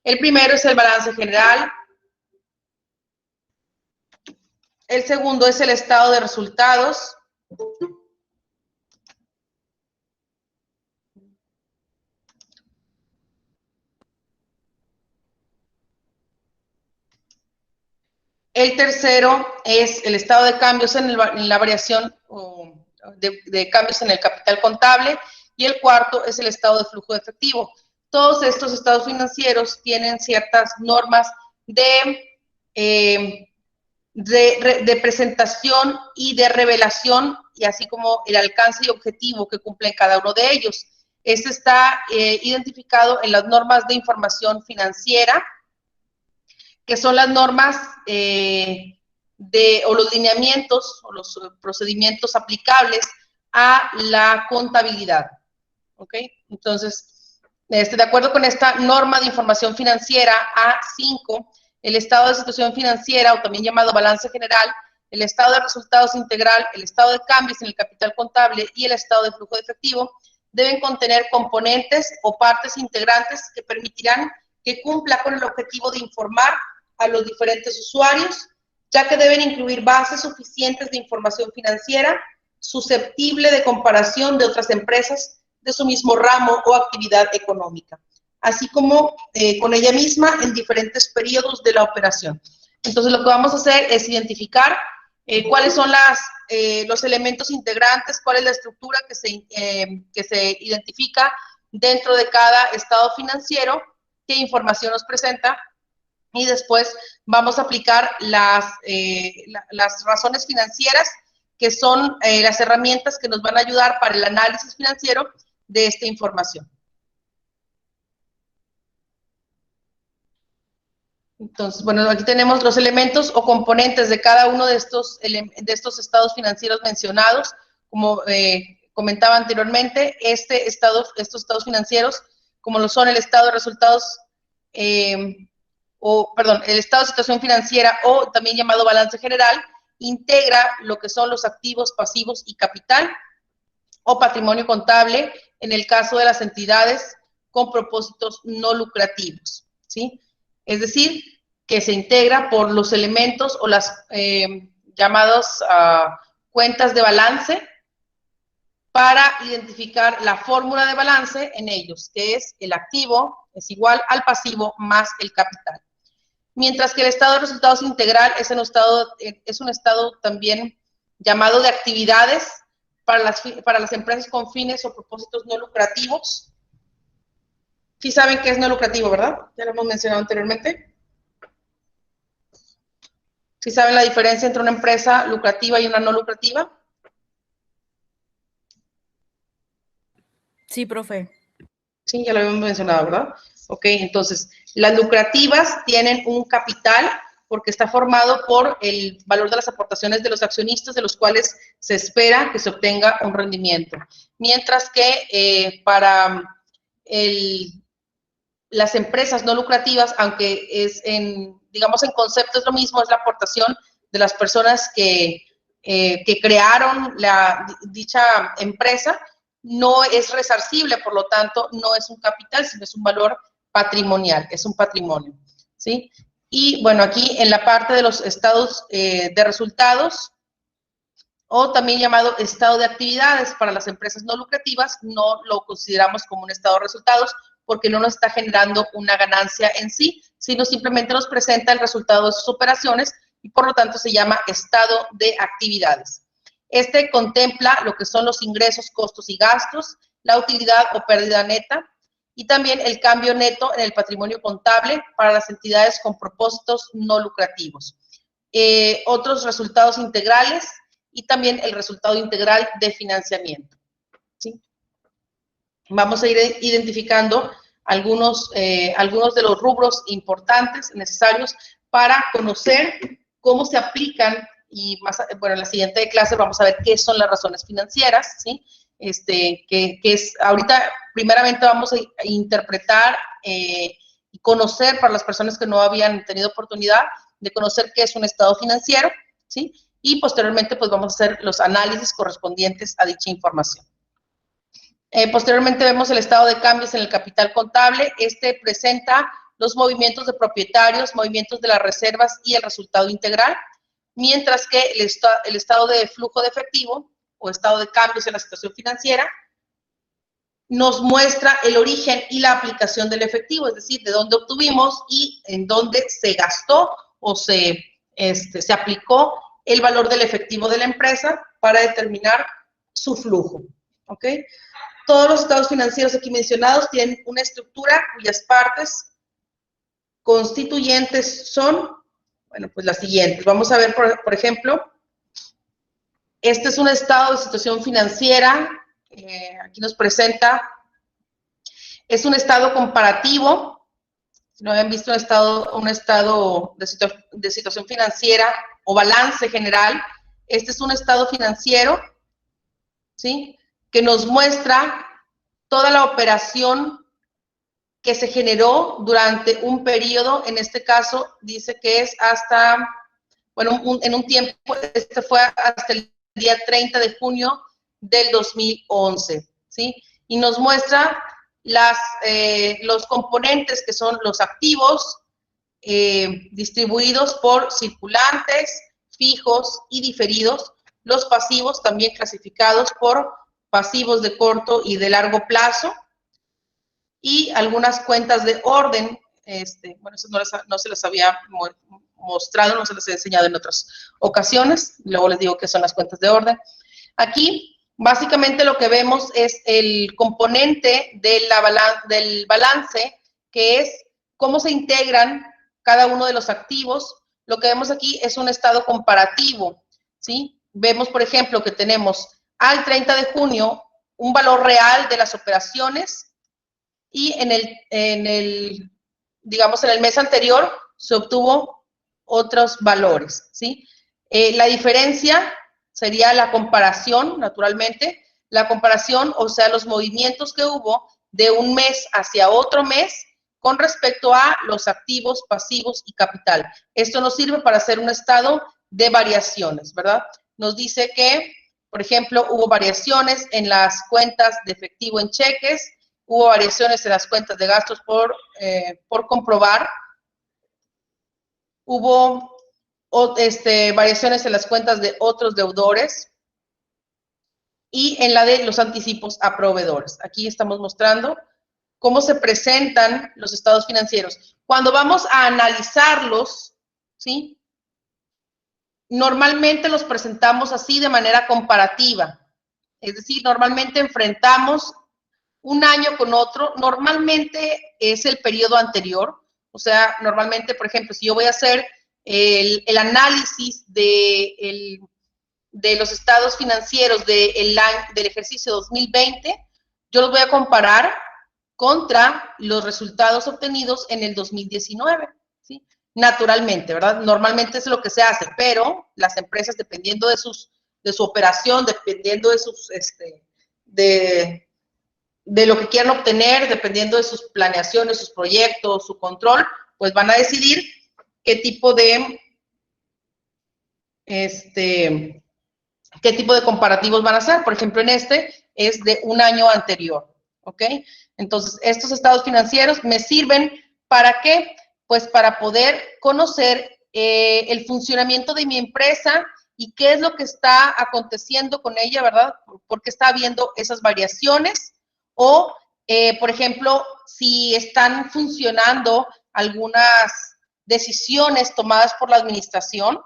El primero es el balance general. El segundo es el estado de resultados. El tercero es el estado de cambios en la variación de cambios en el capital contable. Y el cuarto es el estado de flujo de efectivo. Todos estos estados financieros tienen ciertas normas de presentación y de revelación, y así como el alcance y objetivo que cumplen cada uno de ellos. Este está identificado en las normas de información financiera, que son las normas o los lineamientos o los procedimientos aplicables a la contabilidad. ¿Ok? Entonces, de acuerdo con esta norma de información financiera A5, el estado de situación financiera, o también llamado balance general, el estado de resultados integral, el estado de cambios en el capital contable y el estado de flujo de efectivo deben contener componentes o partes integrantes que permitirán que cumpla con el objetivo de informar a los diferentes usuarios, ya que deben incluir bases suficientes de información financiera susceptible de comparación de otras empresas de su mismo ramo o actividad económica, así como con ella misma en diferentes periodos de la operación. Entonces, lo que vamos a hacer es identificar cuáles son los elementos integrantes, cuál es la estructura que se identifica dentro de cada estado financiero, qué información nos presenta, y después vamos a aplicar las razones financieras, que son las herramientas que nos van a ayudar para el análisis financiero de esta información. Entonces, bueno, aquí tenemos los elementos o componentes de cada uno de estos estados financieros mencionados. Como comentaba anteriormente, estos estados financieros, como lo son el estado de resultados, el estado de situación financiera, o también llamado balance general, integra lo que son los activos, pasivos y capital, o patrimonio contable, en el caso de las entidades con propósitos no lucrativos, ¿sí? Es decir, que se integra por los elementos o las llamadas cuentas de balance, para identificar la fórmula de balance en ellos, que es el activo es igual al pasivo más el capital. Mientras que el estado de resultados integral es un estado también llamado de actividades para las empresas con fines o propósitos no lucrativos. Sí saben qué es no lucrativo, ¿verdad? Ya lo hemos mencionado anteriormente. ¿Sí saben la diferencia entre una empresa lucrativa y una no lucrativa? Sí, profe. Sí, ya lo habíamos mencionado, ¿verdad? Ok, entonces, las lucrativas tienen un capital porque está formado por el valor de las aportaciones de los accionistas, de los cuales se espera que se obtenga un rendimiento. Mientras que para las empresas no lucrativas, aunque digamos en concepto es lo mismo, es la aportación de las personas que crearon dicha empresa, no es resarcible, por lo tanto, no es un capital, sino es un valor patrimonial, es un patrimonio, ¿sí? Y bueno, aquí en la parte de los estados de resultados, o también llamado estado de actividades para las empresas no lucrativas, no lo consideramos como un estado de resultados porque no nos está generando una ganancia en sí, sino simplemente nos presenta el resultado de sus operaciones y por lo tanto se llama estado de actividades. Este contempla lo que son los ingresos, costos y gastos, la utilidad o pérdida neta y también el cambio neto en el patrimonio contable para las entidades con propósitos no lucrativos. Otros resultados integrales y también el resultado integral de financiamiento, ¿sí? Vamos a ir identificando algunos de los rubros importantes necesarios para conocer cómo se aplican y en la siguiente clase vamos a ver qué son las razones financieras, ¿sí? Que es, ahorita primeramente vamos a interpretar y conocer para las personas que no habían tenido oportunidad de conocer qué es un estado financiero, ¿sí? Y posteriormente pues vamos a hacer los análisis correspondientes a dicha información. Posteriormente vemos el estado de cambios en el capital contable. Presenta los movimientos de propietarios, movimientos de las reservas y el resultado integral, mientras que el estado de flujo de efectivo o estado de cambios en la situación financiera nos muestra el origen y la aplicación del efectivo, es decir, de dónde obtuvimos y en dónde se gastó o se aplicó el valor del efectivo de la empresa para determinar su flujo, ¿ok? Todos los estados financieros aquí mencionados tienen una estructura cuyas partes constituyentes son, bueno, pues las siguientes. Vamos a ver, por ejemplo, este es un estado de situación financiera, aquí nos presenta, es un estado comparativo. Si no habían visto un estado de situación financiera o balance general, este es un estado financiero, ¿sí?, que nos muestra toda la operación que se generó durante un periodo. En este caso dice que es hasta, bueno, en un tiempo, este fue hasta el día 30 de junio del 2011, ¿sí? Y nos muestra los componentes que son los activos distribuidos por circulantes, fijos y diferidos, los pasivos también clasificados por pasivos de corto y de largo plazo, y algunas cuentas de orden. Bueno, eso no se las había mostrado, no se las he enseñado en otras ocasiones, luego les digo que son las cuentas de orden. Aquí, básicamente lo que vemos es el componente del balance, que es cómo se integran cada uno de los activos. Lo que vemos aquí es un estado comparativo, ¿sí? Vemos, por ejemplo, que tenemos al 30 de junio un valor real de las operaciones y digamos, en el mes anterior se obtuvo otros valores, ¿sí? La diferencia sería la comparación, naturalmente, la comparación, o sea, los movimientos que hubo de un mes hacia otro mes con respecto a los activos, pasivos y capital. Esto nos sirve para hacer un estado de variaciones, ¿verdad? Nos dice que, por ejemplo, hubo variaciones en las cuentas de efectivo en cheques, hubo variaciones en las cuentas de gastos por comprobar, hubo variaciones en las cuentas de otros deudores y en la de los anticipos a proveedores. Aquí estamos mostrando cómo se presentan los estados financieros. Cuando vamos a analizarlos, ¿sí?, normalmente los presentamos así de manera comparativa. Es decir, normalmente enfrentamos un año con otro, normalmente es el periodo anterior. O sea, normalmente, por ejemplo, si yo voy a hacer el análisis de los estados financieros del ejercicio 2020, yo los voy a comparar contra los resultados obtenidos en el 2019, ¿sí? Naturalmente, ¿verdad? Normalmente es lo que se hace, pero las empresas, dependiendo de su operación, dependiendo de lo que quieran obtener, dependiendo de sus planeaciones, sus proyectos, su control, pues van a decidir qué tipo de comparativos van a hacer. Por ejemplo, en este es de un año anterior, ¿ok? Entonces, estos estados financieros me sirven ¿para qué? Pues para poder conocer el funcionamiento de mi empresa y qué es lo que está aconteciendo con ella, ¿verdad? ¿Por qué está habiendo esas variaciones? O, por ejemplo, si están funcionando algunas decisiones tomadas por la administración,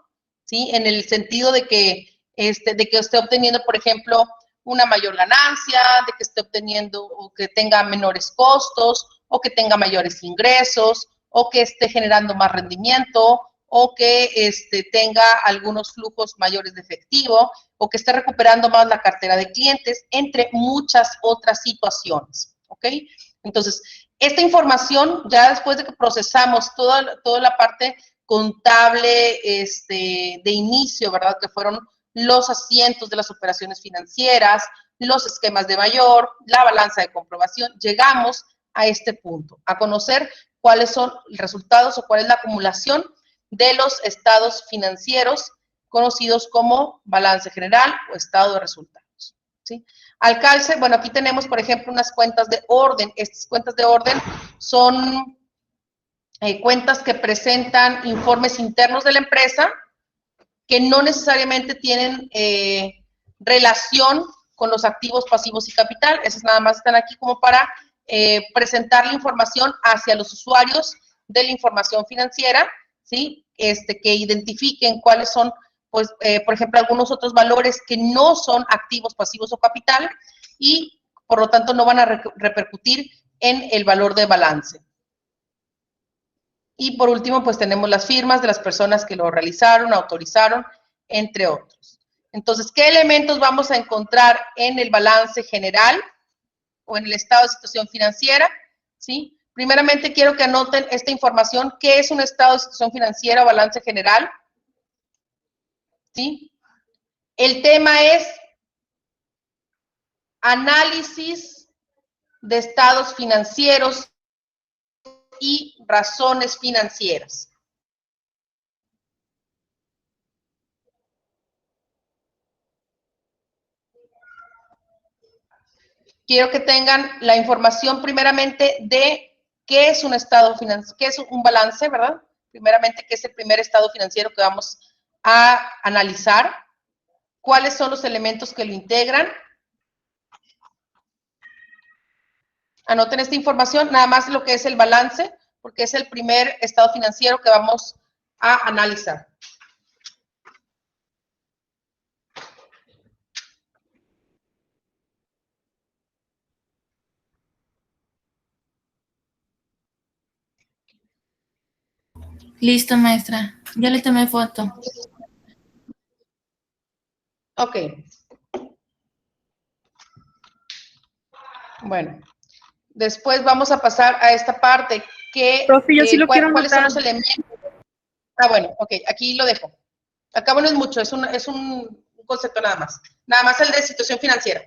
¿sí? En el sentido de que esté obteniendo, por ejemplo, una mayor ganancia, de que esté obteniendo o que tenga menores costos, o que tenga mayores ingresos, o que esté generando más rendimiento, o que tenga algunos flujos mayores de efectivo, o que esté recuperando más la cartera de clientes, entre muchas otras situaciones, ¿ok? Entonces, esta información, ya después de que procesamos toda la parte contable de inicio, ¿verdad?, que fueron los asientos de las operaciones financieras, los esquemas de mayor, la balanza de comprobación, llegamos a este punto, a conocer cuáles son los resultados o cuál es la acumulación de los estados financieros conocidos como balance general o estado de resultados, ¿sí? Alcance, bueno, aquí tenemos, por ejemplo, unas cuentas de orden. Estas cuentas de orden son cuentas que presentan informes internos de la empresa que no necesariamente tienen relación con los activos, pasivos y capital. Esos nada más están aquí como para presentar la información hacia los usuarios de la información financiera, ¿sí? Que identifiquen cuáles son, pues, por ejemplo, algunos otros valores que no son activos, pasivos o capital y, por lo tanto, no van a repercutir en el valor de balance. Y por último, pues tenemos las firmas de las personas que lo realizaron, autorizaron, entre otros. Entonces, ¿qué elementos vamos a encontrar en el balance general o en el estado de situación financiera? ¿Sí? Primeramente, quiero que anoten esta información. ¿Qué es un estado de situación financiera o balance general? ¿Sí? El tema es análisis de estados financieros y razones financieras. Quiero que tengan la información primeramente de qué es un estado financiero, qué es un balance, ¿verdad? Primeramente, qué es el primer estado financiero que vamos a analizar, cuáles son los elementos que lo integran. Anoten esta información, nada más lo que es el balance, porque es el primer estado financiero que vamos a analizar. Listo, maestra. Ya le tomé foto. Ok. Bueno, después vamos a pasar a esta parte que, Profe, yo sí lo quiero ¿cuáles son anotar. los elementos? Ah, bueno, ok, aquí lo dejo. Acá no es mucho, es un concepto nada más. Nada más el de situación financiera.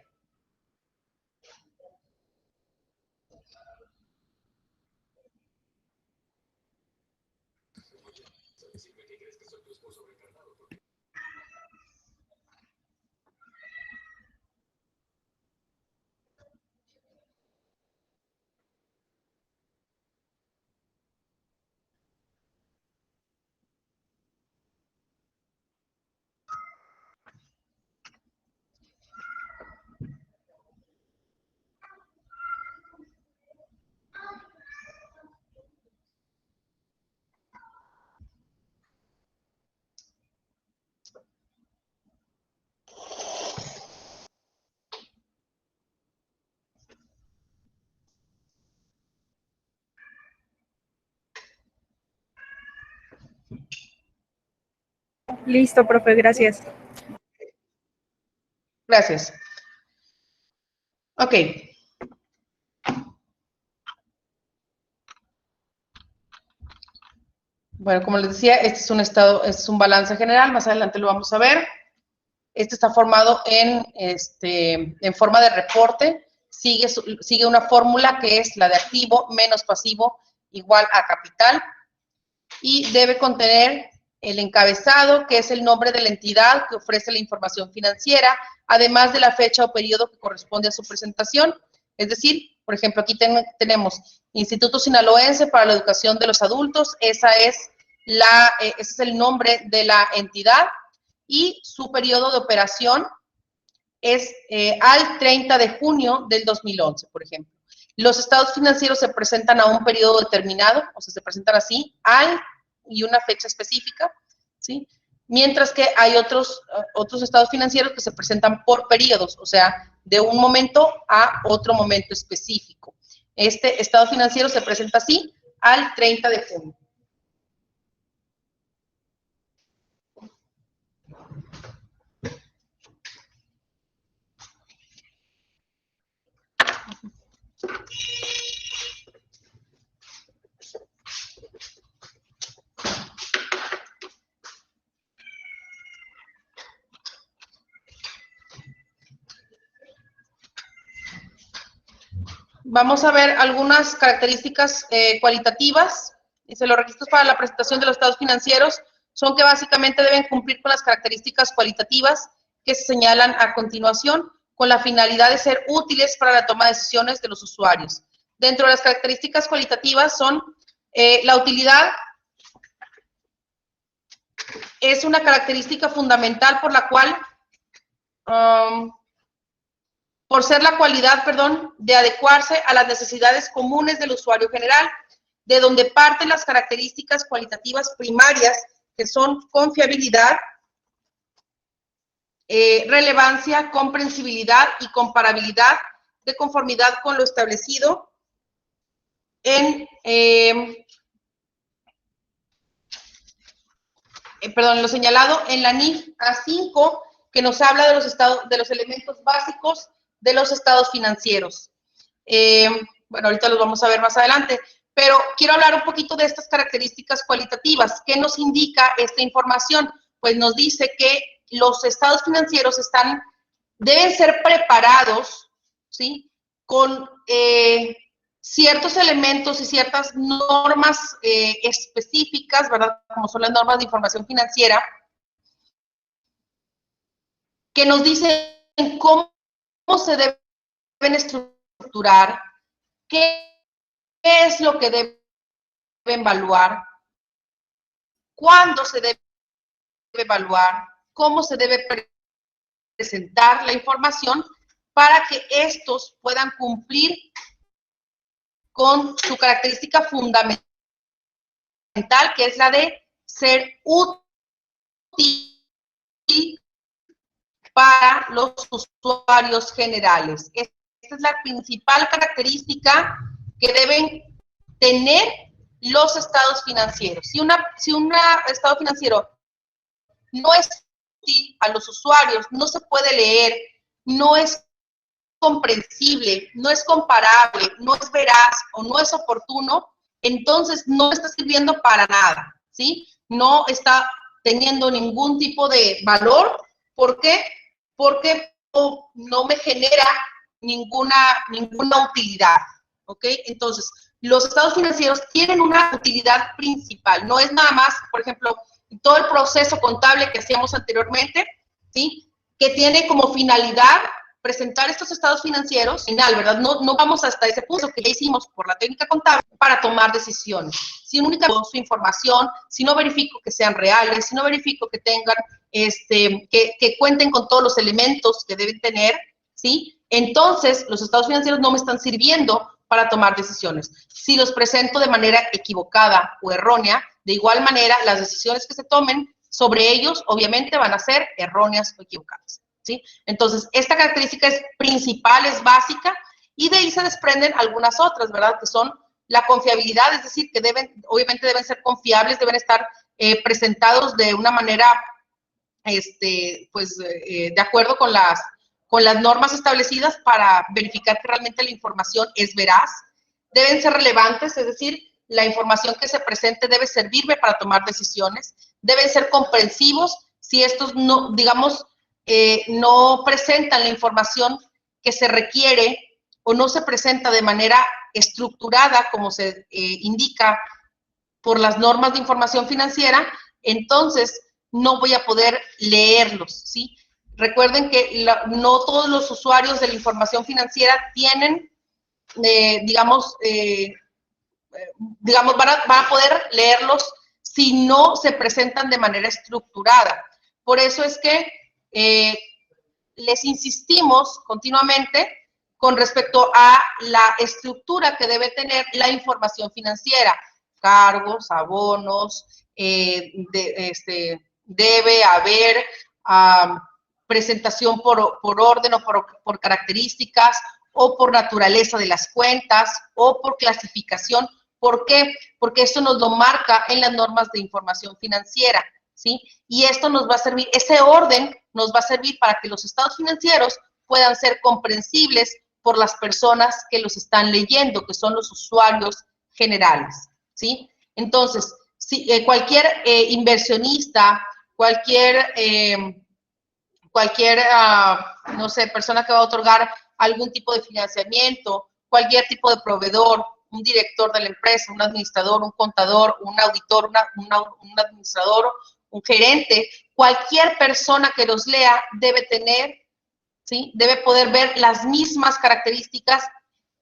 Listo, profe, gracias. Gracias. Ok. Bueno, como les decía, este es un estado, es un balance general, más adelante lo vamos a ver. Este está formado en forma de reporte, sigue una fórmula que es la de activo menos pasivo igual a capital y debe contener el encabezado, que es el nombre de la entidad que ofrece la información financiera, además de la fecha o periodo que corresponde a su presentación. Es decir, por ejemplo, aquí tenemos Instituto Sinaloense para la Educación de los Adultos, ese es el nombre de la entidad, y su periodo de operación es al 30 de junio del 2011, por ejemplo. Los estados financieros se presentan a un periodo determinado, o sea, se presentan así, y una fecha específica, ¿sí? Mientras que hay otros estados financieros que se presentan por periodos, o sea, de un momento a otro momento específico. Este estado financiero se presenta así al 30 de junio. Vamos a ver algunas características cualitativas. Dice, los requisitos para la presentación de los estados financieros son que básicamente deben cumplir con las características cualitativas que se señalan a continuación, con la finalidad de ser útiles para la toma de decisiones de los usuarios. Dentro de las características cualitativas son La utilidad es una característica fundamental por la cual, por ser la cualidad, de adecuarse a las necesidades comunes del usuario general, de donde parten las características cualitativas primarias, que son confiabilidad, relevancia, comprensibilidad y comparabilidad, de conformidad con lo establecido en, lo señalado en la NIF A5, que nos habla de los elementos básicos de los estados financieros. Bueno, ahorita los vamos a ver más adelante, pero quiero hablar un poquito de estas características cualitativas. ¿Qué nos indica esta información? Pues nos dice que los estados financieros deben ser preparados, ¿sí?, con ciertos elementos y ciertas normas específicas, ¿verdad?, como son las normas de información financiera, que nos dicen cómo se deben estructurar, qué es lo que deben evaluar, cuándo se debe evaluar, cómo se debe presentar la información para que estos puedan cumplir con su característica fundamental, que es la de ser útil para los usuarios generales. Esta es la principal característica que deben tener los estados financieros. Si un estado financiero no es útil a los usuarios, no se puede leer, no es comprensible, no es comparable, no es veraz o no es oportuno, entonces no está sirviendo para nada, ¿sí? No está teniendo ningún tipo de valor. ¿Por qué? Porque no me genera ninguna utilidad, ¿ok? Entonces, los estados financieros tienen una utilidad principal, no es nada más, por ejemplo, todo el proceso contable que hacíamos anteriormente, ¿sí?, que tiene como finalidad presentar estos estados financieros, ¿verdad? No vamos hasta ese punto que ya hicimos por la técnica contable para tomar decisiones. Si únicamente su información, si no verifico que sean reales, si no verifico que tengan, que cuenten con todos los elementos que deben tener, ¿sí?, entonces los estados financieros no me están sirviendo para tomar decisiones. Si los presento de manera equivocada o errónea, de igual manera las decisiones que se tomen sobre ellos obviamente van a ser erróneas o equivocadas, ¿sí? Entonces, esta característica es principal, es básica, y de ahí se desprenden algunas otras, ¿verdad?, que son la confiabilidad, es decir, que obviamente deben ser confiables, deben estar presentados de una manera, de acuerdo con las normas establecidas para verificar que realmente la información es veraz. Deben ser relevantes, es decir, la información que se presente debe servirme para tomar decisiones. Deben ser comprensivos. Si estos no, digamos, no presentan la información que se requiere o no se presenta de manera estructurada, como se indica por las normas de información financiera, entonces no voy a poder leerlos, ¿sí? Recuerden que no todos los usuarios de la información financiera tienen, van a poder leerlos si no se presentan de manera estructurada. Por eso es que les insistimos continuamente con respecto a la estructura que debe tener la información financiera: cargos, abonos, debe haber presentación por orden o por características o por naturaleza de las cuentas o por clasificación. ¿Por qué? Porque esto nos lo marca en las normas de información financiera, ¿sí? Y esto nos va a servir, ese orden nos va a servir para que los estados financieros puedan ser comprensibles por las personas que los están leyendo, que son los usuarios generales, ¿sí? Entonces, si cualquier inversionista, cualquier no sé, persona que va a otorgar algún tipo de financiamiento, cualquier tipo de proveedor, un director de la empresa, un administrador, un contador, un auditor, un administrador, un gerente, cualquier persona que los lea debe tener, ¿sí?, debe poder ver las mismas características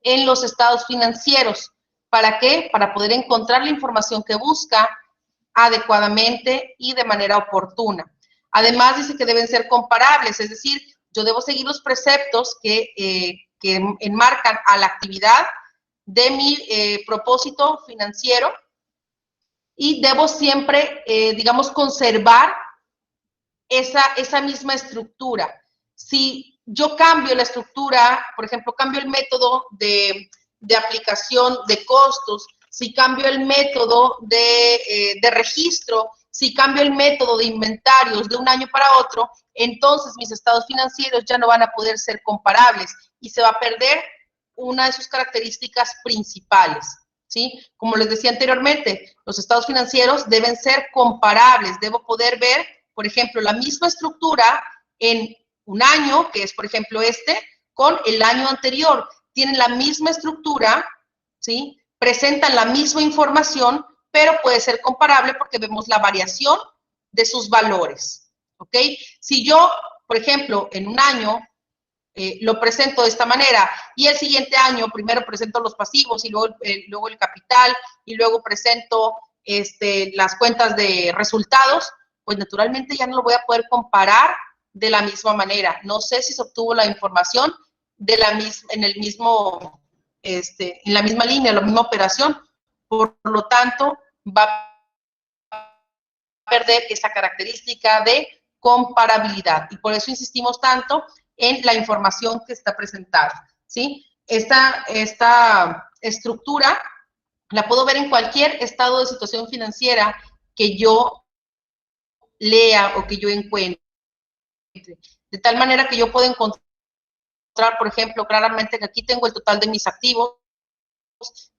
en los estados financieros ¿Para qué? Para poder encontrar la información que busca adecuadamente y de manera oportuna. Además, dice que deben ser comparables, es decir, yo debo seguir los preceptos que enmarcan a la actividad de mi propósito financiero y debo siempre, digamos, conservar esa misma estructura. Si yo cambio la estructura, por ejemplo, cambio el método de aplicación de costos, si cambio el método de registro, si cambio el método de inventarios de un año para otro, entonces mis estados financieros ya no van a poder ser comparables y se va a perder una de sus características principales, ¿sí? Como les decía anteriormente, los estados financieros deben ser comparables, debo poder ver, por ejemplo, la misma estructura en un año, que es, por ejemplo, con el año anterior. Tienen la misma estructura, ¿sí? Presentan la misma información, pero puede ser comparable porque vemos la variación de sus valores, ¿ok? Si yo, por ejemplo, en un año lo presento de esta manera y el siguiente año primero presento los pasivos y luego el capital y luego presento las cuentas de resultados, pues naturalmente ya no lo voy a poder comparar de la misma manera. No sé si se obtuvo la información en la misma línea, la misma operación. Por lo tanto, va a perder esa característica de comparabilidad. Y por eso insistimos tanto en la información que está presentada, ¿sí? Esta estructura la puedo ver en cualquier estado de situación financiera que yo lea o que yo encuentre. De tal manera que yo puedo encontrar, por ejemplo, claramente que aquí tengo el total de mis activos,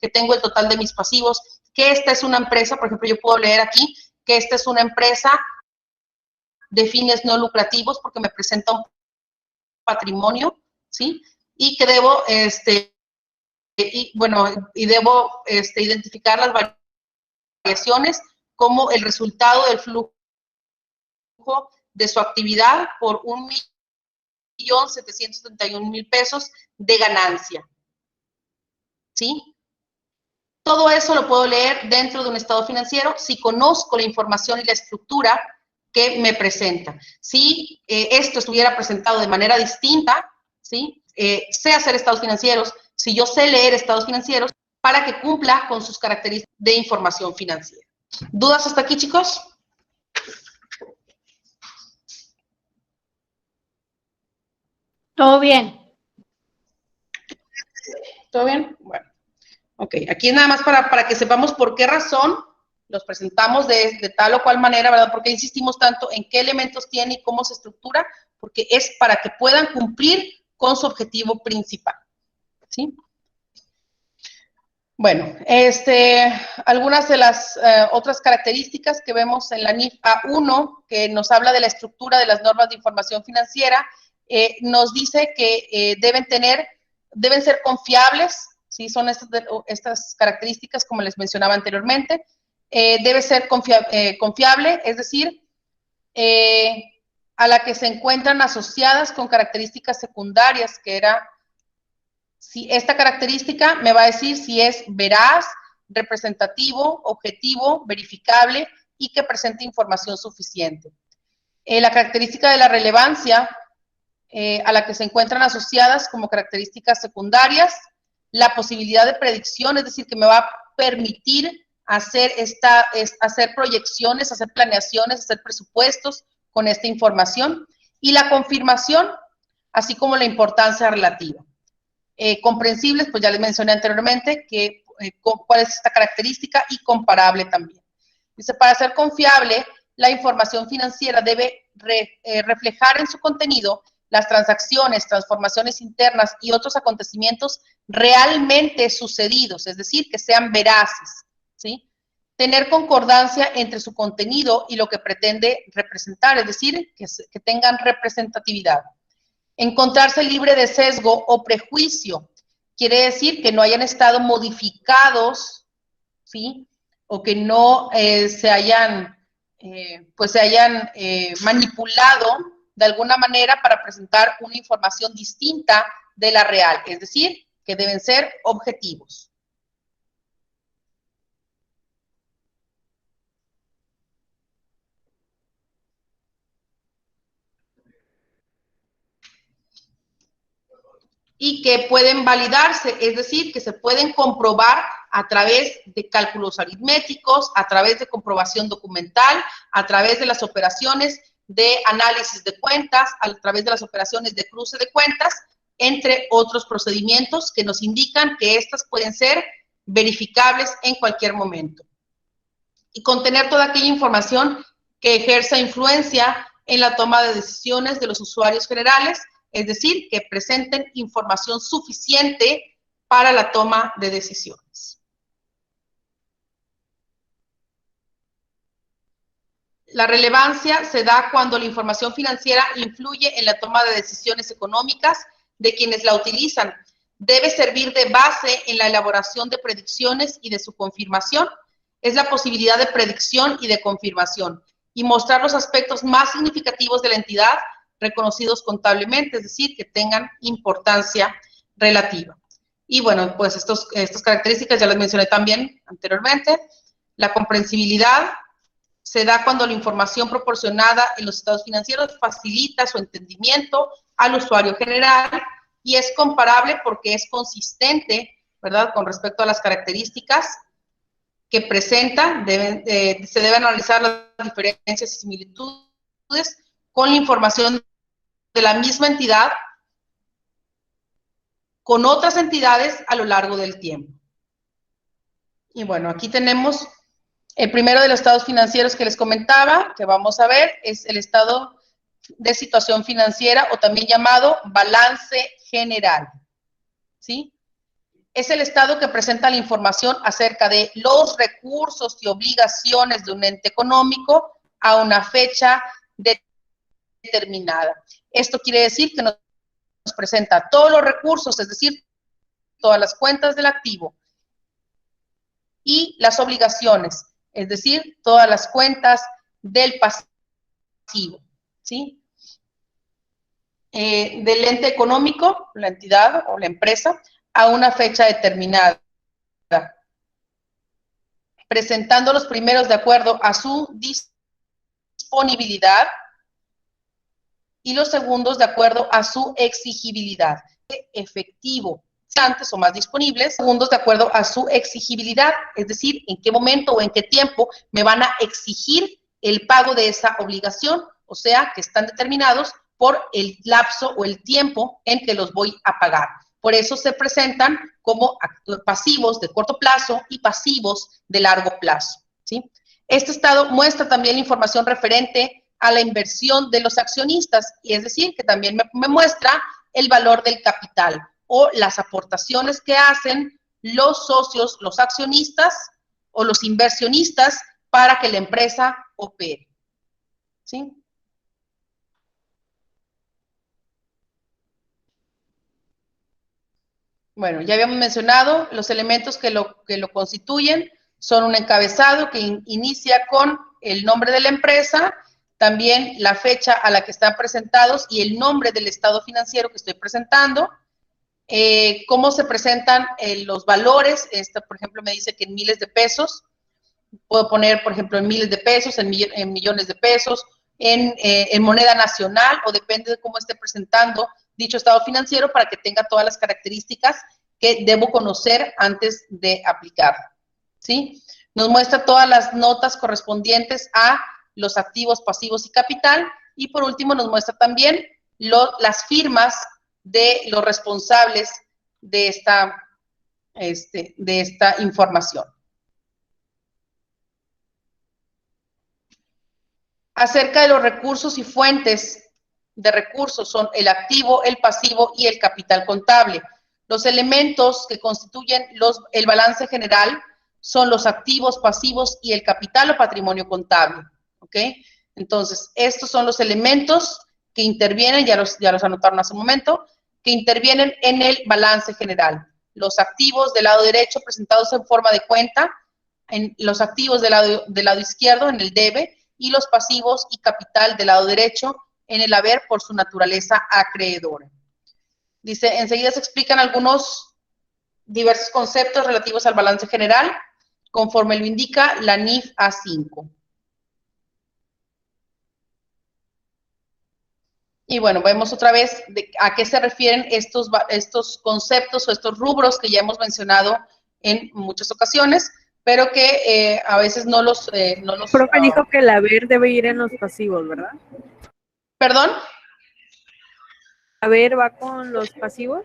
que tengo el total de mis pasivos, que esta es una empresa, por ejemplo, yo puedo leer aquí que esta es una empresa de fines no lucrativos porque me presenta un patrimonio, ¿sí? Y que debo, debo identificar las variaciones como el resultado del flujo de su actividad por 1.771.000 pesos de ganancia, ¿sí? Todo eso lo puedo leer dentro de un estado financiero si conozco la información y la estructura que me presenta. Si esto estuviera presentado de manera distinta, ¿sí? Sé hacer estados financieros, si yo sé leer estados financieros, para que cumpla con sus características de información financiera. ¿Dudas hasta aquí, chicos? Todo bien. ¿Todo bien? Bueno. Ok, aquí nada más para que sepamos por qué razón los presentamos de tal o cual manera, ¿verdad? Porque insistimos tanto en qué elementos tiene y cómo se estructura, porque es para que puedan cumplir con su objetivo principal, ¿sí? Bueno, algunas de las otras características que vemos en la NIF A1, que nos habla de la estructura de las normas de información financiera, nos dice que deben ser confiables, ¿sí? Son estas características, como les mencionaba anteriormente. Debe ser confiable, es decir, a la que se encuentran asociadas con características secundarias, que era, si esta característica me va a decir si es veraz, representativo, objetivo, verificable y que presente información suficiente. La característica de la relevancia, a la que se encuentran asociadas como características secundarias, la posibilidad de predicción, es decir, que me va a permitir hacer proyecciones, hacer planeaciones, hacer presupuestos con esta información, y la confirmación, así como la importancia relativa. Comprensibles, pues ya les mencioné anteriormente cuál es esta característica, y comparable también. Dice, para ser confiable, la información financiera debe reflejar en su contenido las transacciones, transformaciones internas y otros acontecimientos realmente sucedidos, es decir, que sean veraces, ¿sí? Tener concordancia entre su contenido y lo que pretende representar, es decir, que tengan representatividad. Encontrarse libre de sesgo o prejuicio, quiere decir que no hayan estado modificados, ¿sí? O que no se hayan manipulado de alguna manera para presentar una información distinta de la real, es decir, que deben ser objetivos. y que pueden validarse, es decir, que se pueden comprobar a través de cálculos aritméticos, a través de comprobación documental, a través de las operaciones de análisis de cuentas, a través de las operaciones de cruce de cuentas, entre otros procedimientos que nos indican que estas pueden ser verificables en cualquier momento. Y contener toda aquella información que ejerza influencia en la toma de decisiones de los usuarios generales, es decir, que presenten información suficiente para la toma de decisiones. La relevancia se da cuando la información financiera influye en la toma de decisiones económicas de quienes la utilizan. Debe servir de base en la elaboración de predicciones y de su confirmación. Es la posibilidad de predicción y de confirmación y mostrar los aspectos más significativos de la entidad reconocidos contablemente, es decir, que tengan importancia relativa. Y bueno, pues estas características ya las mencioné también anteriormente. La comprensibilidad se da cuando la información proporcionada en los estados financieros facilita su entendimiento al usuario general y es comparable porque es consistente, ¿verdad?, con respecto a las características que presenta. Se deben analizar las diferencias y similitudes con la información de la misma entidad con otras entidades a lo largo del tiempo. Y bueno, aquí tenemos el primero de los estados financieros que les comentaba, que vamos a ver, es el estado de situación financiera o también llamado balance general, ¿sí? Es el estado que presenta la información acerca de los recursos y obligaciones de un ente económico a una fecha determinada. Esto quiere decir que nos presenta todos los recursos, es decir, todas las cuentas del activo y las obligaciones, es decir, todas las cuentas del pasivo, ¿sí? Del ente económico, la entidad o la empresa, a una fecha determinada, presentando los primeros de acuerdo a su disponibilidad y los segundos de acuerdo a su exigibilidad. Efectivo, antes o más disponibles, segundos de acuerdo a su exigibilidad, es decir, en qué momento o en qué tiempo me van a exigir el pago de esa obligación, o sea, que están determinados por el lapso o el tiempo en que los voy a pagar. Por eso se presentan como pasivos de corto plazo y pasivos de largo plazo, ¿sí? Este estado muestra también la información referente a la inversión de los accionistas, y es decir, que también me muestra el valor del capital o las aportaciones que hacen los socios, los accionistas o los inversionistas para que la empresa opere, ¿sí? Bueno, ya habíamos mencionado los elementos que lo constituyen. Son un encabezado que inicia con el nombre de la empresa, también la fecha a la que están presentados y el nombre del estado financiero que estoy presentando. Cómo se presentan los valores. Por ejemplo, me dice que en miles de pesos. Puedo poner, por ejemplo, en miles de pesos, en millones de pesos, en moneda nacional, o depende de cómo esté presentando dicho estado financiero para que tenga todas las características que debo conocer antes de aplicarlo, ¿sí? Nos muestra todas las notas correspondientes a los activos, pasivos y capital, y por último nos muestra también las firmas de los responsables de esta información. Acerca de los recursos y fuentes de recursos son el activo, el pasivo y el capital contable. Los elementos que constituyen el balance general son los activos, pasivos y el capital o patrimonio contable, ¿ok? Entonces, estos son los elementos que intervienen, ya los anotaron hace un momento, que intervienen en el balance general. Los activos del lado derecho presentados en forma de cuenta, los activos del lado izquierdo en el debe, y los pasivos y capital del lado derecho en el haber por su naturaleza acreedora. Dice, enseguida se explican algunos diversos conceptos relativos al balance general, conforme lo indica la NIF A5. Y bueno, vemos otra vez a qué se refieren estos conceptos o estos rubros que ya hemos mencionado en muchas ocasiones, pero que a veces no los... Profe dijo que el haber debe ir en los pasivos, ¿verdad? ¿Perdón? ¿Haber va con los pasivos?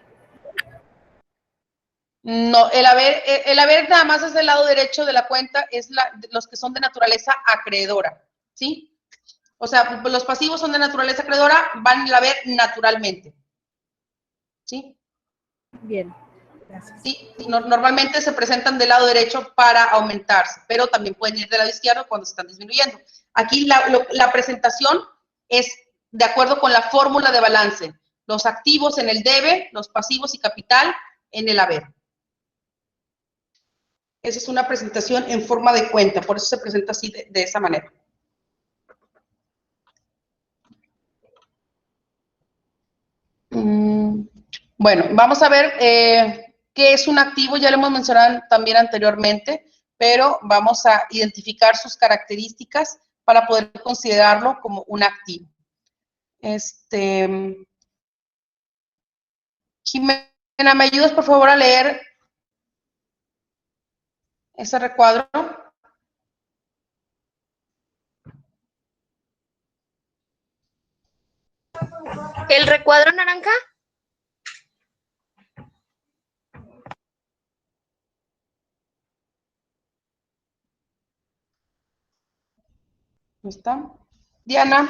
No, el haber nada más es del lado derecho de la cuenta, es los que son de naturaleza acreedora, ¿sí? O sea, los pasivos son de naturaleza acreedora, van el haber naturalmente, ¿sí? Bien, gracias. Sí, normalmente se presentan del lado derecho para aumentarse, pero también pueden ir del lado izquierdo cuando se están disminuyendo. Aquí la presentación es de acuerdo con la fórmula de balance. Los activos en el debe, los pasivos y capital en el haber. Esa es una presentación en forma de cuenta, por eso se presenta así de esa manera. Bueno, vamos a ver qué es un activo, ya lo hemos mencionado también anteriormente, pero vamos a identificar sus características para poder considerarlo como un activo. Jimena, ¿me ayudas por favor a leer ese recuadro? ¿El recuadro naranja? ¿Está? Diana.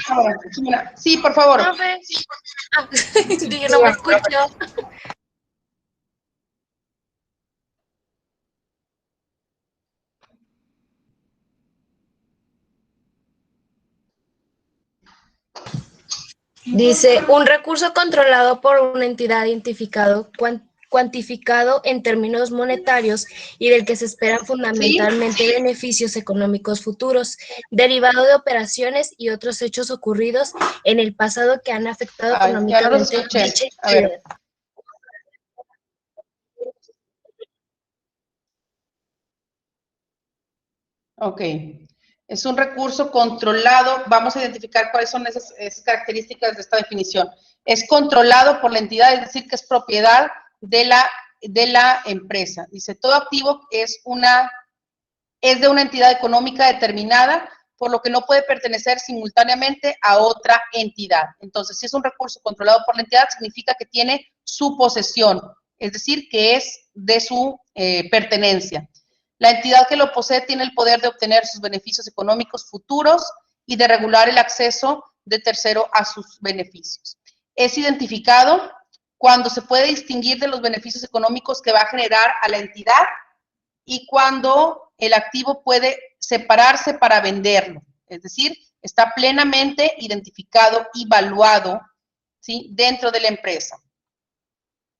Ahora, Jimena. Sí, por favor. Profe. Ah, dije, no me escucho. Dice, un recurso controlado por una entidad identificado, cuantificado en términos monetarios y del que se esperan fundamentalmente beneficios económicos futuros, derivado de operaciones y otros hechos ocurridos en el pasado que han afectado económicamente ya los escuché. dicha A ver. entidad. Ok. Es un recurso controlado. Vamos a identificar cuáles son esas características de esta definición. Es controlado por la entidad, es decir, que es propiedad de la empresa. Dice, todo activo es de una entidad económica determinada, por lo que no puede pertenecer simultáneamente a otra entidad. Entonces, si es un recurso controlado por la entidad, significa que tiene su posesión, es decir, que es de su pertenencia. La entidad que lo posee tiene el poder de obtener sus beneficios económicos futuros y de regular el acceso de tercero a sus beneficios. Es identificado cuando se puede distinguir de los beneficios económicos que va a generar a la entidad y cuando el activo puede separarse para venderlo. Es decir, está plenamente identificado y valuado, ¿sí?, dentro de la empresa.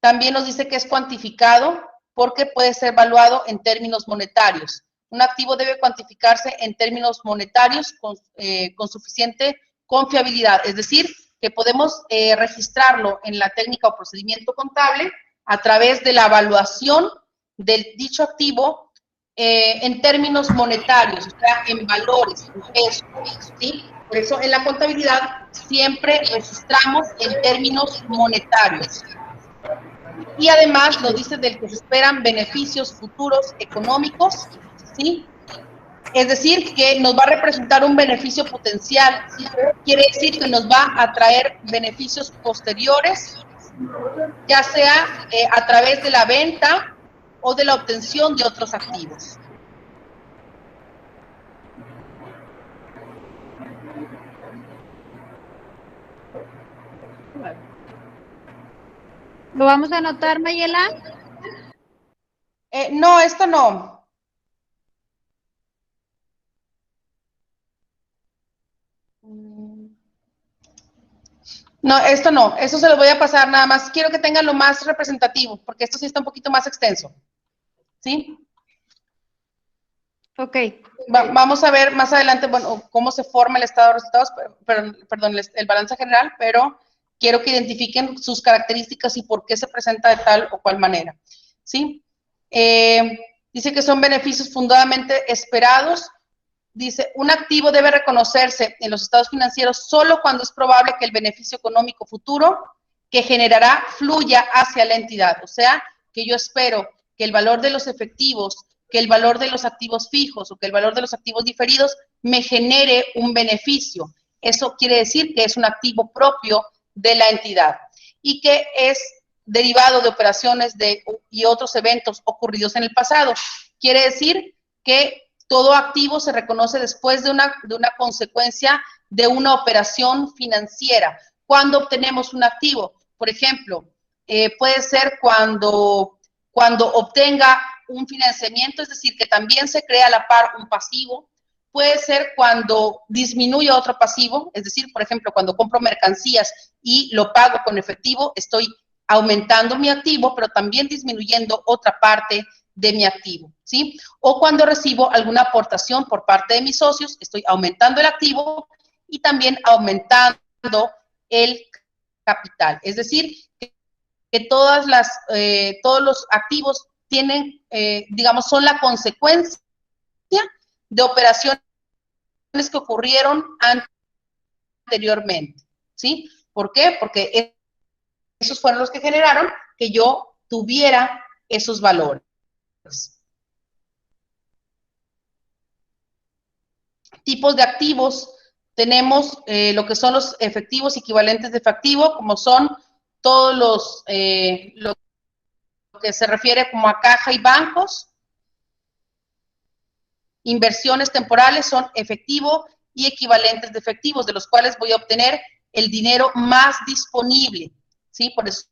También nos dice que es cuantificado porque puede ser valuado en términos monetarios. Un activo debe cuantificarse en términos monetarios con suficiente confiabilidad, es decir, que podemos registrarlo en la técnica o procedimiento contable a través de la evaluación del dicho activo en términos monetarios, o sea, en valores, en pesos, ¿sí? Por eso en la contabilidad siempre registramos en términos monetarios. Y además nos dice del que se esperan beneficios futuros económicos, ¿sí? Es decir, que nos va a representar un beneficio potencial. Quiere decir que nos va a traer beneficios posteriores, ya sea a través de la venta o de la obtención de otros activos. ¿Lo vamos a anotar, Mayela? No, esto no. No, esto no. Eso se lo voy a pasar nada más. Quiero que tengan lo más representativo, porque esto sí está un poquito más extenso. ¿Sí? Ok. Vamos a ver más adelante, bueno, cómo se forma el estado de resultados, perdón, el balance general, pero quiero que identifiquen sus características y por qué se presenta de tal o cual manera. ¿Sí? Dice que son beneficios fundamentalmente esperados dice, un activo debe reconocerse en los estados financieros solo cuando es probable que el beneficio económico futuro que generará fluya hacia la entidad. O sea, que yo espero que el valor de los efectivos, que el valor de los activos fijos o que el valor de los activos diferidos me genere un beneficio. Eso quiere decir que es un activo propio de la entidad y que es derivado de operaciones y otros eventos ocurridos en el pasado. Quiere decir que todo activo se reconoce después de una consecuencia de una operación financiera. ¿Cuándo obtenemos un activo? Por ejemplo, puede ser cuando obtenga un financiamiento, es decir, que también se crea a la par un pasivo. Puede ser cuando disminuye otro pasivo, es decir, por ejemplo, cuando compro mercancías y lo pago con efectivo, estoy aumentando mi activo, pero también disminuyendo otra parte de mi activo, ¿sí? O cuando recibo alguna aportación por parte de mis socios, estoy aumentando el activo y también aumentando el capital. Es decir, que todos los activos tienen, digamos, son la consecuencia de operaciones que ocurrieron anteriormente, ¿sí? ¿Por qué? Porque esos fueron los que generaron que yo tuviera esos valores. Tipos de activos, tenemos lo que son los efectivos equivalentes de efectivo, como son todos lo que se refiere como a caja y bancos. Inversiones temporales son efectivo y equivalentes de efectivos, de los cuales voy a obtener el dinero más disponible, ¿sí? Por eso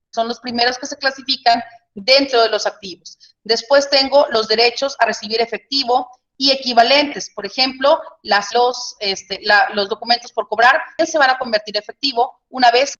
son los primeros que se clasifican dentro de los activos. Después tengo los derechos a recibir efectivo y equivalentes. Por ejemplo, los documentos por cobrar se van a convertir en efectivo una vez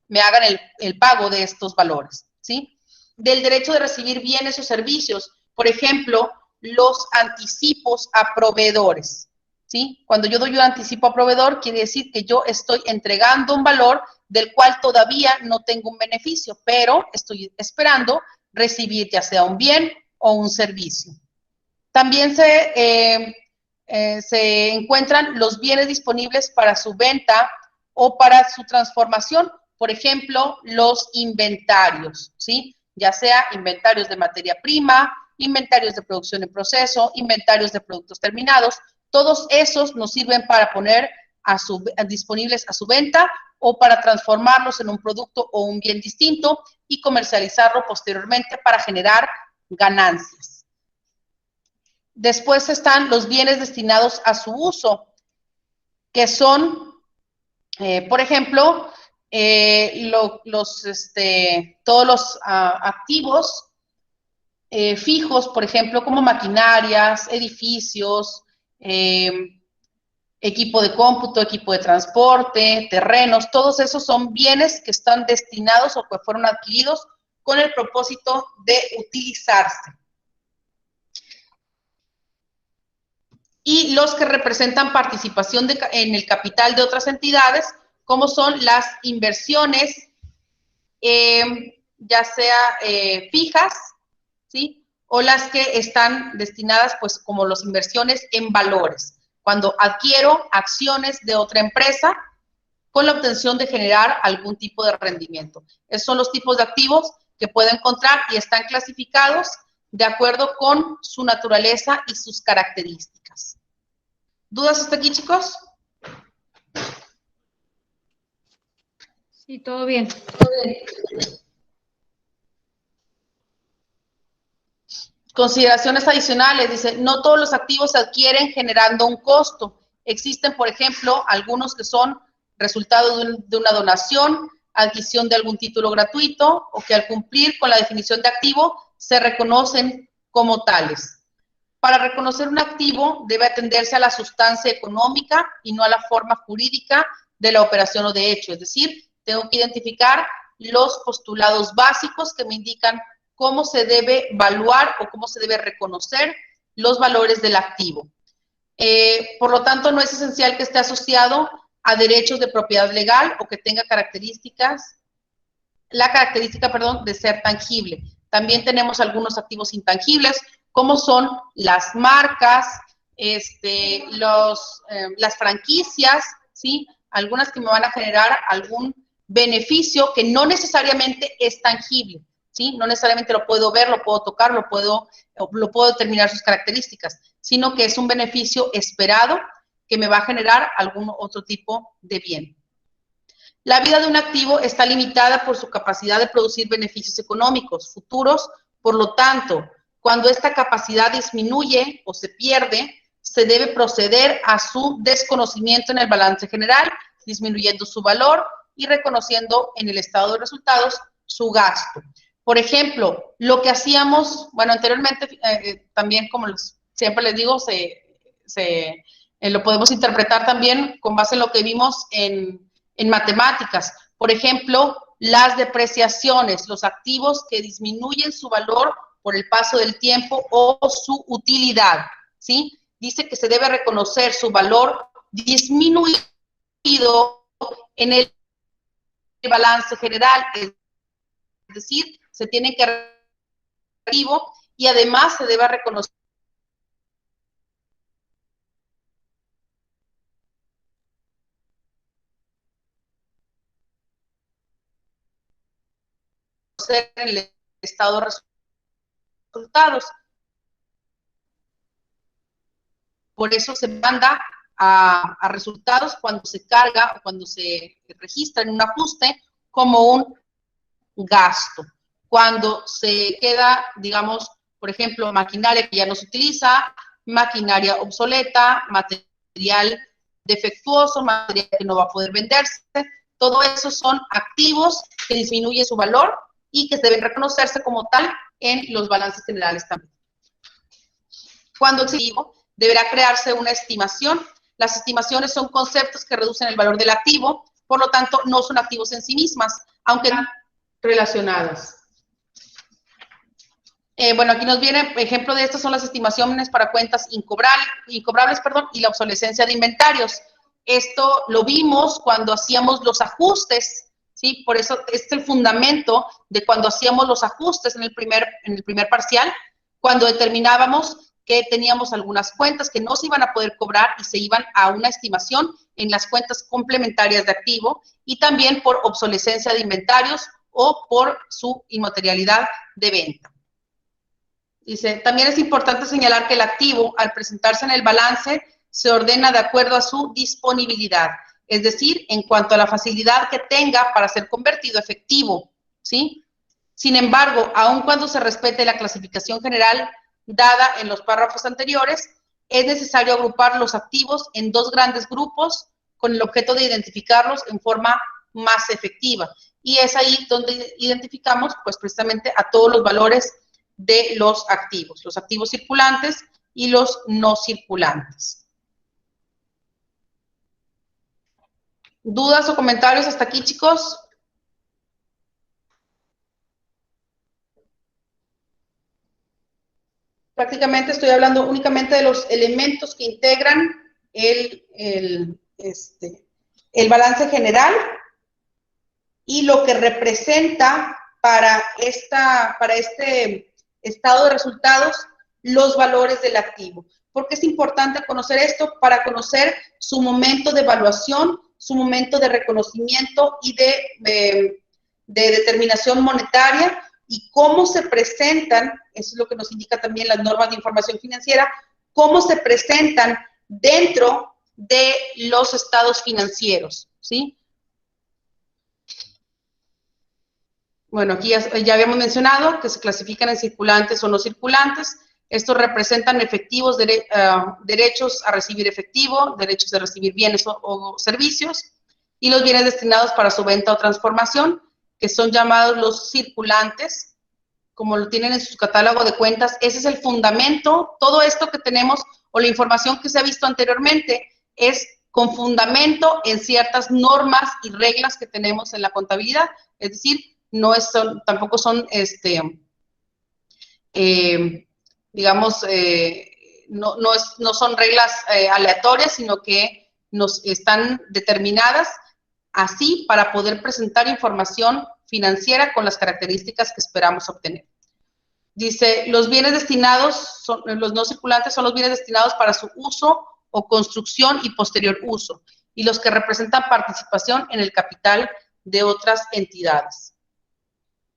me hagan el pago de estos valores, ¿sí? Del derecho de recibir bienes o servicios, por ejemplo, los anticipos a proveedores, ¿sí? Cuando yo doy un anticipo a proveedor, quiere decir que yo estoy entregando un valor del cual todavía no tengo un beneficio, pero estoy esperando recibir ya sea un bien o un servicio. También se encuentran los bienes disponibles para su venta o para su transformación, por ejemplo, los inventarios, ¿sí? Ya sea inventarios de materia prima, inventarios de producción en proceso, inventarios de productos terminados, todos esos nos sirven para poner disponibles a su venta o para transformarlos en un producto o un bien distinto y comercializarlo posteriormente para generar ganancias. Después están los bienes destinados a su uso, que son, por ejemplo, todos los activos fijos, por ejemplo, como maquinarias, edificios, equipo de cómputo, equipo de transporte, terrenos, todos esos son bienes que están destinados o que fueron adquiridos con el propósito de utilizarse. Y los que representan participación en el capital de otras entidades, como son las inversiones, ya sea fijas, ¿sí? O las que están destinadas, pues, como las inversiones en valores, cuando adquiero acciones de otra empresa con la obtención de generar algún tipo de rendimiento. Esos son los tipos de activos que puedo encontrar y están clasificados de acuerdo con su naturaleza y sus características. ¿Dudas hasta aquí, chicos? Sí, todo bien. Consideraciones adicionales, dice, no todos los activos se adquieren generando un costo. Existen, por ejemplo, algunos que son resultado de una donación, adquisición de algún título gratuito o que al cumplir con la definición de activo se reconocen como tales. Para reconocer un activo debe atenderse a la sustancia económica y no a la forma jurídica de la operación o de hecho. Es decir, tengo que identificar los postulados básicos que me indican cómo se debe evaluar o cómo se debe reconocer los valores del activo. Por lo tanto, no es esencial que esté asociado a derechos de propiedad legal o que tenga la característica, de ser tangible. También tenemos algunos activos intangibles, como son las marcas, las franquicias, ¿sí? Algunas que me van a generar algún beneficio que no necesariamente es tangible, ¿sí? No necesariamente lo puedo ver, lo puedo tocar, lo puedo determinar sus características, sino que es un beneficio esperado que me va a generar algún otro tipo de bien. La vida de un activo está limitada por su capacidad de producir beneficios económicos futuros, por lo tanto, cuando esta capacidad disminuye o se pierde, se debe proceder a su desconocimiento en el balance general, disminuyendo su valor y reconociendo en el estado de resultados su gasto. Por ejemplo, lo que hacíamos, bueno, anteriormente también, como siempre les digo, lo podemos interpretar también con base en lo que vimos en matemáticas. Por ejemplo, las depreciaciones, los activos que disminuyen su valor por el paso del tiempo o su utilidad, ¿sí? Dice que se debe reconocer su valor disminuido en el balance general, es decir, se tiene que activo y además se debe reconocer en el estado de resultados. Por eso se manda a resultados cuando se carga o cuando se registra en un ajuste como un gasto. Cuando se queda, digamos, por ejemplo, maquinaria que ya no se utiliza, maquinaria obsoleta, material defectuoso, material que no va a poder venderse, todo eso son activos que disminuyen su valor y que deben reconocerse como tal en los balances generales también. Cuando activo, deberá crearse una estimación. Las estimaciones son conceptos que reducen el valor del activo, por lo tanto, no son activos en sí mismas, aunque están relacionadas. Bueno, aquí nos viene, ejemplo de estas son las estimaciones para cuentas incobrables, y la obsolescencia de inventarios. Esto lo vimos cuando hacíamos los ajustes, ¿sí? Por eso es el fundamento de cuando hacíamos los ajustes en el primer parcial, cuando determinábamos que teníamos algunas cuentas que no se iban a poder cobrar y se iban a una estimación en las cuentas complementarias de activo y también por obsolescencia de inventarios o por su inmaterialidad de venta. Dice, también es importante señalar que el activo, al presentarse en el balance, se ordena de acuerdo a su disponibilidad, es decir, en cuanto a la facilidad que tenga para ser convertido a efectivo, ¿sí? Sin embargo, aun cuando se respete la clasificación general dada en los párrafos anteriores, es necesario agrupar los activos en dos grandes grupos con el objeto de identificarlos en forma más efectiva. Y es ahí donde identificamos, pues, precisamente a todos los valores de los activos circulantes y los no circulantes. ¿Dudas o comentarios hasta aquí, chicos? Prácticamente estoy hablando únicamente de los elementos que integran el balance general y lo que representa para este estado de resultados los valores del activo. ¿Por qué es importante conocer esto? Para conocer su momento de evaluación, su momento de reconocimiento y de determinación monetaria y cómo se presentan, eso es lo que nos indica también las normas de información financiera, cómo se presentan dentro de los estados financieros, ¿sí? Bueno, aquí ya habíamos mencionado que se clasifican en circulantes o no circulantes. Estos representan efectivos, derechos a recibir efectivo, derechos de recibir bienes o servicios, y los bienes destinados para su venta o transformación, que son llamados los circulantes, como lo tienen en su catálogo de cuentas. Ese es el fundamento. Todo esto que tenemos, o la información que se ha visto anteriormente, es con fundamento en ciertas normas y reglas que tenemos en la contabilidad, es decir, tampoco son, digamos, no son reglas aleatorias, sino que nos están determinadas así para poder presentar información financiera con las características que esperamos obtener. Dice, los bienes destinados, los no circulantes son los bienes destinados para su uso o construcción y posterior uso, y los que representan participación en el capital de otras entidades.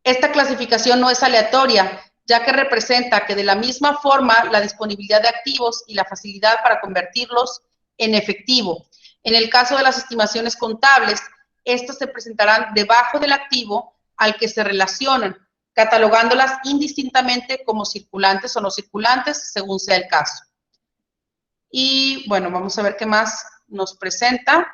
Esta clasificación no es aleatoria, ya que representa que de la misma forma la disponibilidad de activos y la facilidad para convertirlos en efectivo. En el caso de las estimaciones contables, estas se presentarán debajo del activo al que se relacionan, catalogándolas indistintamente como circulantes o no circulantes, según sea el caso. Y bueno, vamos a ver qué más nos presenta.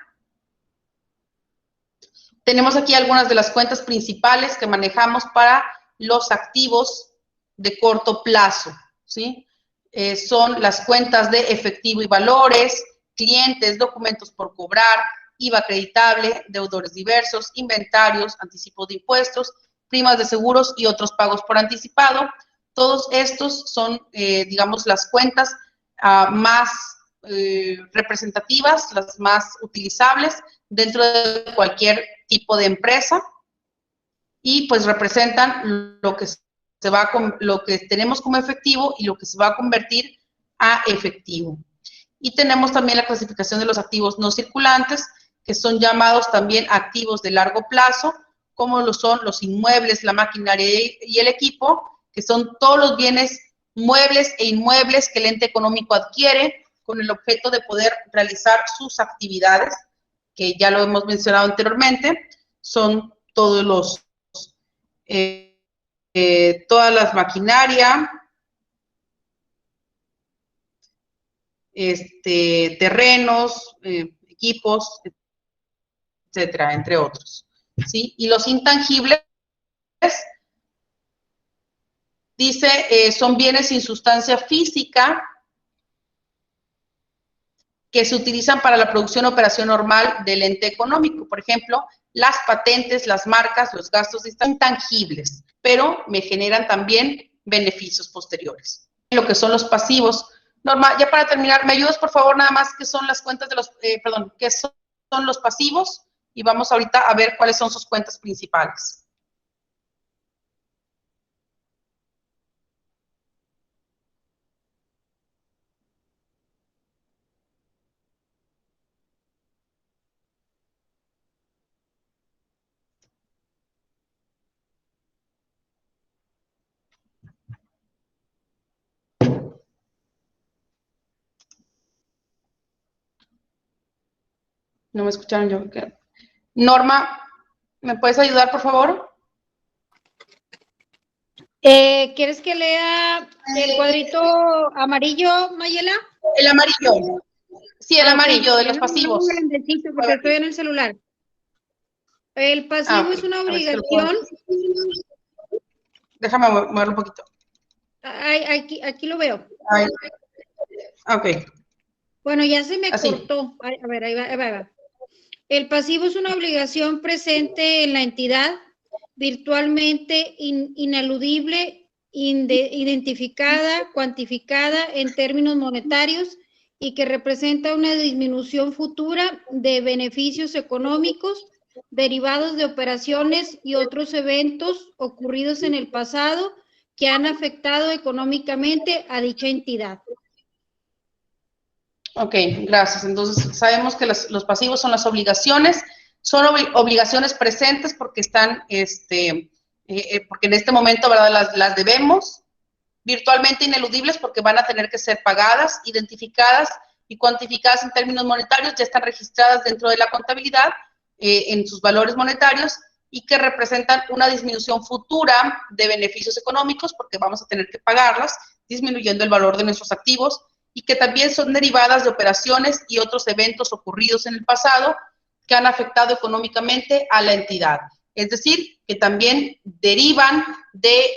Tenemos aquí algunas de las cuentas principales que manejamos para los activos de corto plazo, ¿sí? Son las cuentas de efectivo y valores, clientes, documentos por cobrar, IVA acreditable, deudores diversos, inventarios, anticipo de impuestos, primas de seguros y otros pagos por anticipado. Todos estos son, digamos, las cuentas más representativas, las más utilizables dentro de cualquier tipo de empresa y pues representan lo que lo que tenemos como efectivo y lo que se va a convertir a efectivo. Y tenemos también la clasificación de los activos no circulantes, que son llamados también activos de largo plazo, como lo son los inmuebles, la maquinaria y el equipo, que son todos los bienes muebles e inmuebles que el ente económico adquiere con el objeto de poder realizar sus actividades, que ya lo hemos mencionado anteriormente, son todos los, todas las maquinaria, terrenos, equipos, etcétera, entre otros, ¿sí? Y los intangibles, dice, son bienes sin sustancia física que se utilizan para la producción o operación normal del ente económico. Por ejemplo, las patentes, las marcas, los gastos intangibles, pero me generan también beneficios posteriores. Lo que son los pasivos. Norma, ya para terminar, ¿me ayudas por favor nada más qué son las cuentas de los, qué son los pasivos? Y vamos ahorita a ver cuáles son sus cuentas principales. No me escucharon yo. Norma, ¿me puedes ayudar, por favor? ¿Quieres que lea el cuadrito amarillo, Mayela? El amarillo. Sí, el amarillo de los Déjame pasivos. un grandecito porque estoy en el celular. El pasivo es una obligación. Déjame moverlo un poquito. Aquí lo veo. Ahí. Ok. Bueno, ya se me Así. cortó. A ver, ahí va. El pasivo es una obligación presente en la entidad, virtualmente ineludible, identificada, cuantificada en términos monetarios y que representa una disminución futura de beneficios económicos derivados de operaciones y otros eventos ocurridos en el pasado que han afectado económicamente a dicha entidad. Ok, gracias. Entonces, sabemos que los pasivos son las obligaciones, son obligaciones presentes porque están, porque en este momento, ¿verdad? Las debemos, virtualmente ineludibles porque van a tener que ser pagadas, identificadas y cuantificadas en términos monetarios, ya están registradas dentro de la contabilidad en sus valores monetarios y que representan una disminución futura de beneficios económicos porque vamos a tener que pagarlas, disminuyendo el valor de nuestros activos, y que también son derivadas de operaciones y otros eventos ocurridos en el pasado que han afectado económicamente a la entidad. Es decir, que también derivan de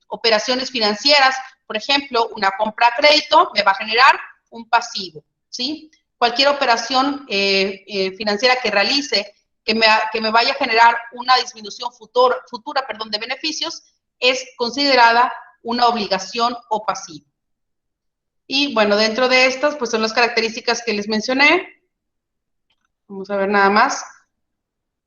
operaciones financieras. Por ejemplo, una compra a crédito me va a generar un pasivo, ¿sí? Cualquier operación financiera que realice que me vaya a generar una disminución futura de beneficios es considerada una obligación o pasivo. Y bueno, dentro de estas, pues son las características que les mencioné. Vamos a ver nada más.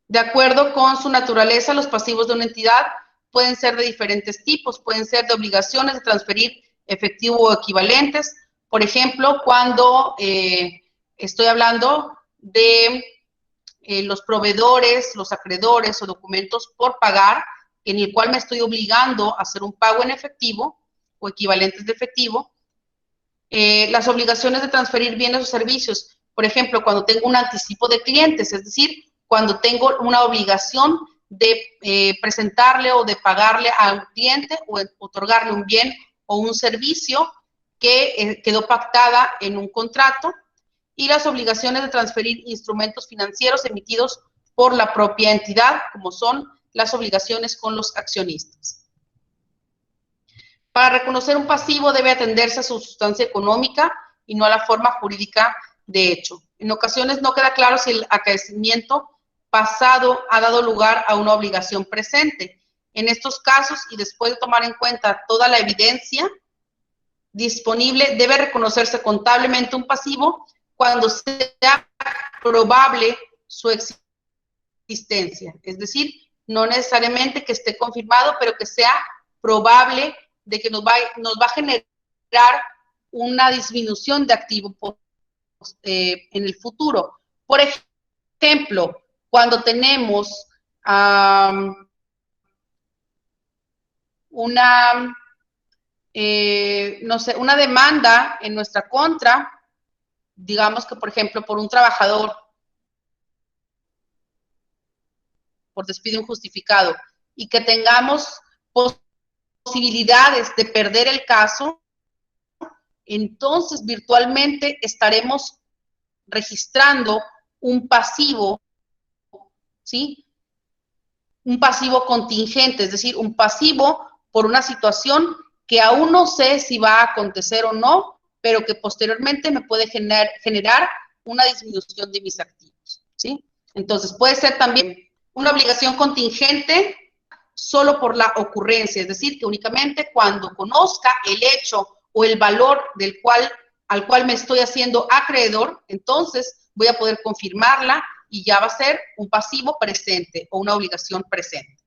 De acuerdo con su naturaleza, los pasivos de una entidad pueden ser de diferentes tipos, pueden ser de obligaciones de transferir efectivo o equivalentes. Por ejemplo, cuando estoy hablando de los proveedores, los acreedores o documentos por pagar, en el cual me estoy obligando a hacer un pago en efectivo o equivalentes de efectivo. Las obligaciones de transferir bienes o servicios, por ejemplo, cuando tengo un anticipo de clientes, es decir, cuando tengo una obligación de presentarle o de pagarle a un cliente o otorgarle un bien o un servicio que quedó pactada en un contrato, y las obligaciones de transferir instrumentos financieros emitidos por la propia entidad, como son las obligaciones con los accionistas. Para reconocer un pasivo debe atenderse a su sustancia económica y no a la forma jurídica de hecho. En ocasiones no queda claro si el acaecimiento pasado ha dado lugar a una obligación presente. En estos casos, y después de tomar en cuenta toda la evidencia disponible, debe reconocerse contablemente un pasivo cuando sea probable su existencia. Es decir, no necesariamente que esté confirmado, pero que sea probable de que nos va a generar una disminución de activo en el futuro. Por ejemplo, cuando tenemos una demanda en nuestra contra, digamos que, por ejemplo, por un trabajador, por despido injustificado, y que tengamos posibilidades de perder el caso, entonces virtualmente estaremos registrando un pasivo, ¿sí? Un pasivo contingente, es decir, un pasivo por una situación que aún no sé si va a acontecer o no, pero que posteriormente me puede generar una disminución de mis activos, ¿sí? Entonces, puede ser también una obligación contingente solo por la ocurrencia, es decir, que únicamente cuando conozca el hecho o el valor al cual me estoy haciendo acreedor, entonces voy a poder confirmarla y ya va a ser un pasivo presente o una obligación presente.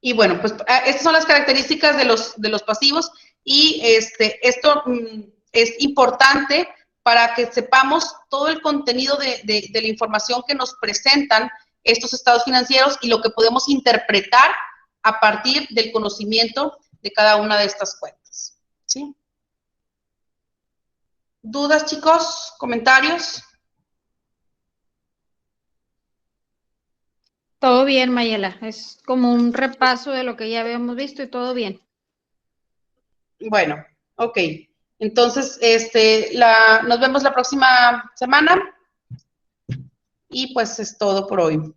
Y bueno, pues estas son las características de los pasivos, y esto es importante para que sepamos todo el contenido de la información que nos presentan estos estados financieros y lo que podemos interpretar a partir del conocimiento de cada una de estas cuentas, ¿sí? ¿Dudas, chicos? ¿Comentarios? Todo bien, Mayela. Es como un repaso de lo que ya habíamos visto y todo bien. Bueno, ok. Entonces, nos vemos la próxima semana y pues es todo por hoy.